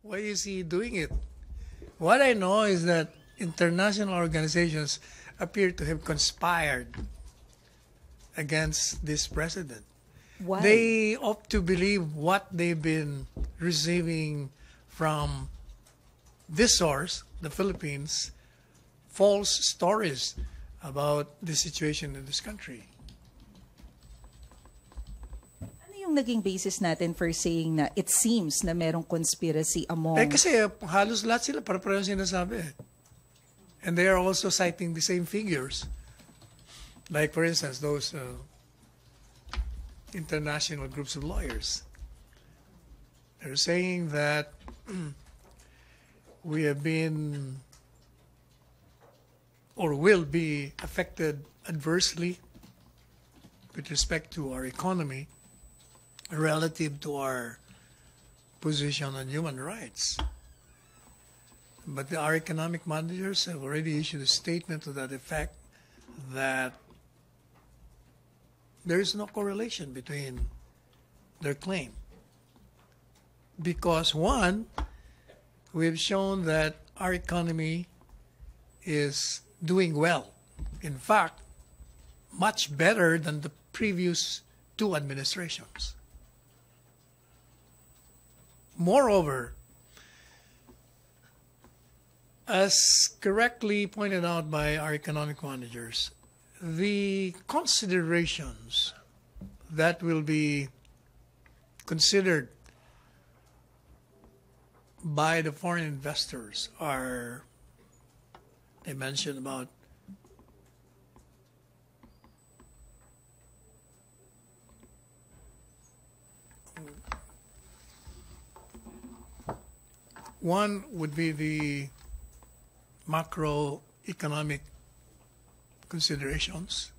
Why is he doing it? What I know is that international organizations appear to have conspired against this president. Why? They opt to believe what they've been receiving from this source, the Philippines, false stories about the situation in this country. Ano yung naging basis natin for saying na it seems na merong conspiracy among... Kasi halos lahat sila para-pareho sinasabi. And they are also citing the same figures. Like, for instance, those international groups of lawyers. They're saying that we have been or will be affected adversely with respect to our economy relative to our position on human rights. But our economic managers have already issued a statement to that effect that there is no correlation between their claim. Because one, we've shown that our economy is doing well. In fact, much better than the previous two administrations. Moreover, as correctly pointed out by our economic managers, the considerations that will be considered by the foreign investors are, they mentioned about one would be the macroeconomic considerations,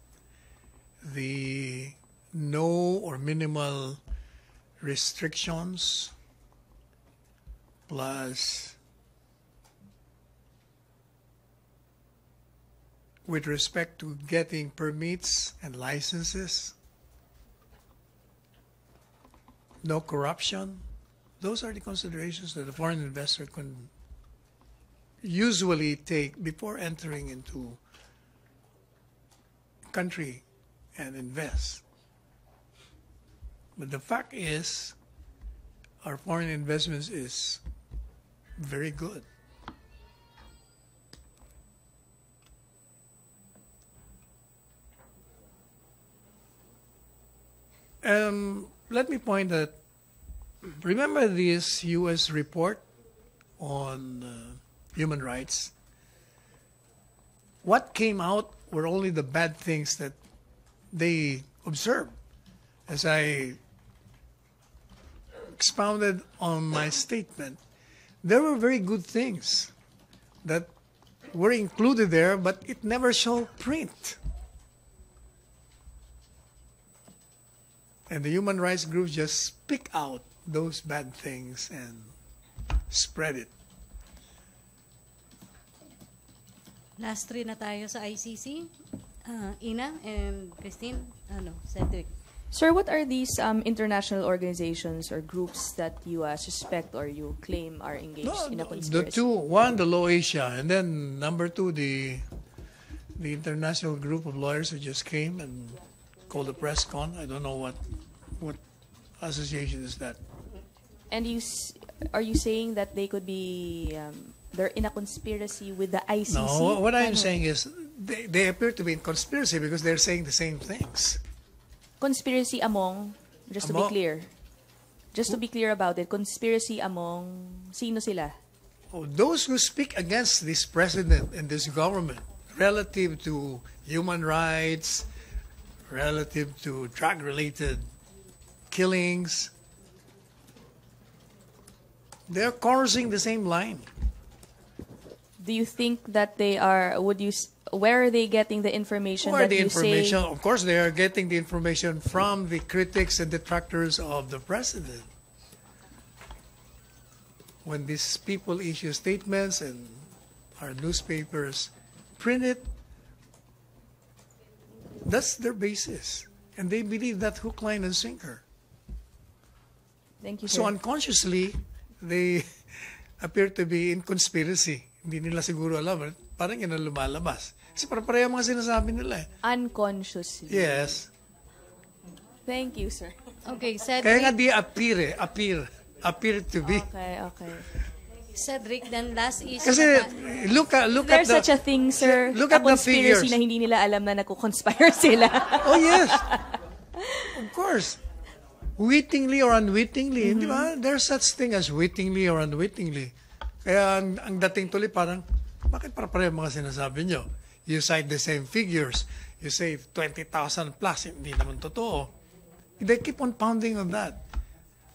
the no or minimal restrictions, plus with respect to getting permits and licenses, no corruption. Those are the considerations that the foreign investor can usually take before entering into country and invest. But the fact is, our foreign investments is very good. Let me point that, remember this U.S. report on human rights? What came out were only the bad things that they observed. As I expounded on my statement, there were very good things that were included there, but it never showed print. And the human rights groups just pick out those bad things and spread it. Last three na tayo sa ICC. Ina and Christine, Cedric. Sir, what are these international organizations or groups that you suspect or you claim are engaged in a conspiracy? The two, one, the Law Asia, and then number two, the international group of lawyers who just came and called a press con. I don't know what association is that. And are you saying that they could be they're in a conspiracy with the ICC? No, what I'm saying is they appear to be in conspiracy because they're saying the same things. Conspiracy among, just to be clear. Just to be clear about it, conspiracy among, sino sila? Oh, those who speak against this president and this government relative to human rights, relative to drug-related killings, they're chorusing the same line. Do you think that they are, where are they getting the information that you say? Of course, they are getting the information from the critics and detractors of the president. When these people issue statements and our newspapers print it, that's their basis. And they believe that hook, line, and sinker. Thank you, So sir. unconsciously, they appear to be in conspiracy. Hindi nila siguro alam. Parang yun ang lumalabas. Kasi pareho mga sinasabi nila eh. Unconsciously. Yes. Thank you, sir. Okay, Kaya nga Cedric. di appear eh. Appear to be. Okay. Cedric, then last is... Kasi look at There's the... such a thing, sir. Look a at the conspiracy figures. na hindi nila alam na nagko-conspire sila. Oh, yes. Of course. Wittingly or unwittingly. Di ba? There's such thing as wittingly or unwittingly. Kaya ang dating tuloy parang, bakit pareho mga sinasabi nyo? You cite the same figures. You say 20,000 plus. Hindi naman totoo. They keep on pounding on that.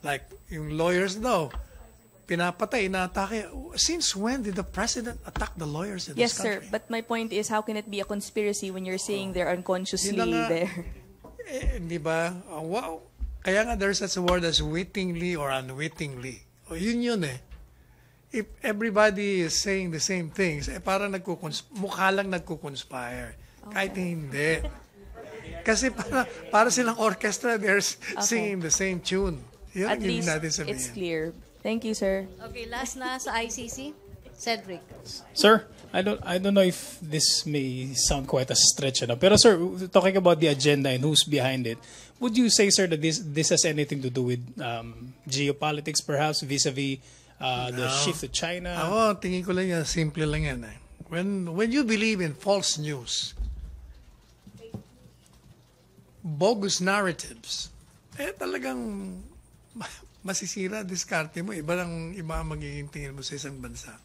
Like, yung lawyers daw, pinapatay, inaatake. Since when did the president attack the lawyers in Yes, this sir. country? But my point is, how can it be a conspiracy when you're saying they're unconsciously Yun na nga. there? Di ba? Wow. Kaya nga there's such a word as wittingly or unwittingly. O yun eh. If everybody is saying the same things, parang mukha lang nagkukonspire. Kahit hindi. Kasi para silang orchestra, they're singing the same tune. Yun At ang ibig least natin sabihin. it's clear. Thank you, sir. Okay, last na sa ICC. Cedric. Sir, I don't know if this may sound quite a stretch, pero sir, talking about the agenda and who's behind it, would you say, sir, that this has anything to do with geopolitics, perhaps vis-a-vis the shift to China? Ako, tingin ko lang yan, simple lang yan eh. When you believe in false news, bogus narratives, talagang masisira, diskarte mo. Iba ang magiging tingin mo sa isang bansa.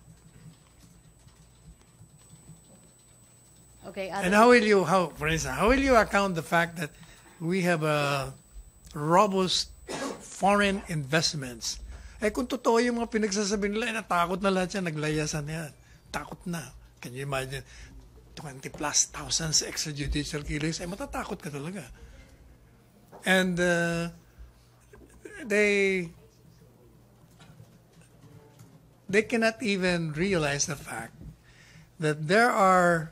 Okay, And for instance, how will you account the fact that we have a robust foreign investments? Kung totoo yung mga pinagsasabi nila, natakot na lahat yan, naglayasan na yan. Takot na. Can you imagine? 20 plus thousands extrajudicial killings, matatakot ka talaga. And they cannot even realize the fact that there are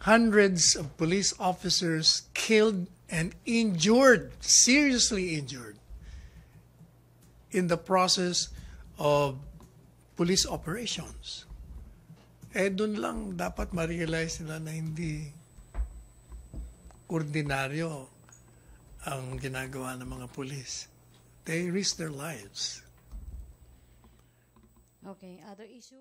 hundreds of police officers killed and injured, seriously injured, in the process of police operations. Dun lang dapat ma-realize nila na hindi ordinaryo ang ginagawa ng mga pulis. They risk their lives. Okay, other issue.